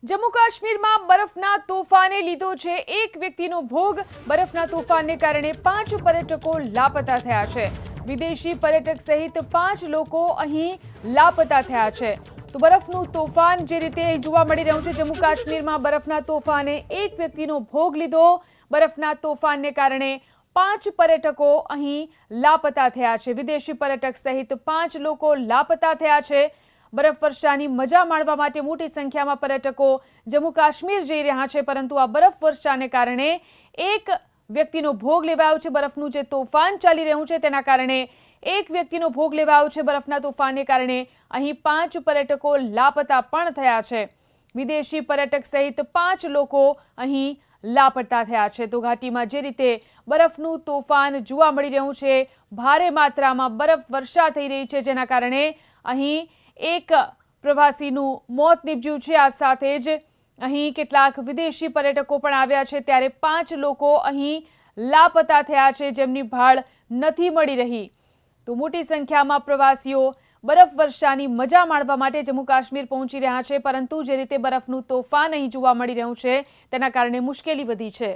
जम्मू काश्मीर में बरफना तोफाने लीधो छे एक व्यक्तिनो भोग। बरफना तोफानने कारणे 5 पर्यटको लापता थया छे। विदेशी पर्यटक सहित 5 लोको अहीं लापता थया छे। तो बरफनु तोफान जे रीते जोवा मळी रह्युं छे, जम्मू काश्मीर में बरफना तोफाने एक व्यक्तिनो भोग लीधो। बरफना तोफानने कारणे 5 पर्यटको अहीं लापता थया छे। विदेशी पर्यटक सहित 5 लोको लापता थया छे। बरफ वर्षानी मजा माणवा माटे मोटी संख्यामां पर्यटको जम्मू काश्मीर जई रह्या छे, परंतु आ बरफ वर्षाने कारणे एक व्यक्तिनो भोग लेवायो छे। बरफनुं जे तोफान चाली रह्युं छे तेना कारणे एक व्यक्तिनो भोग लेवायो छे। बरफना तोफानने कारणे अहीं 5 पर्यटको लापता पण थया छे। विदेशी पर्यटक सहित 5 लोको अहीं लापता थया छे। तो घाटीमां जे रीते बरफनुं तोफान जोवा मळी रह्युं छे, भारे मात्रामां बरफ वर्षा थई रही छे, जेना कारणे अहीं एक प्रवासीનું મોત નીપજ્યું છે। આ સાથે જ અહીં કેટલાક વિદેશી पर्यटકો પણ આવ્યા છે, ત્યારે 5 લોકો અહીં લાપતા થયા છે, જેમની ભાળ નથી મળી રહી। તો મોટી સંખ્યામાં પ્રવાસીઓ બરફ વર્ષાની મજા માણવા માટે જમ્મુ કાશ્મીર પહોંચી રહ્યા છે, પરંતુ જે રીતે બરફનું તોફાન અહીં જોવા મળી રહ્યું છે તેના કારણે મુશ્કેલી વધી છે।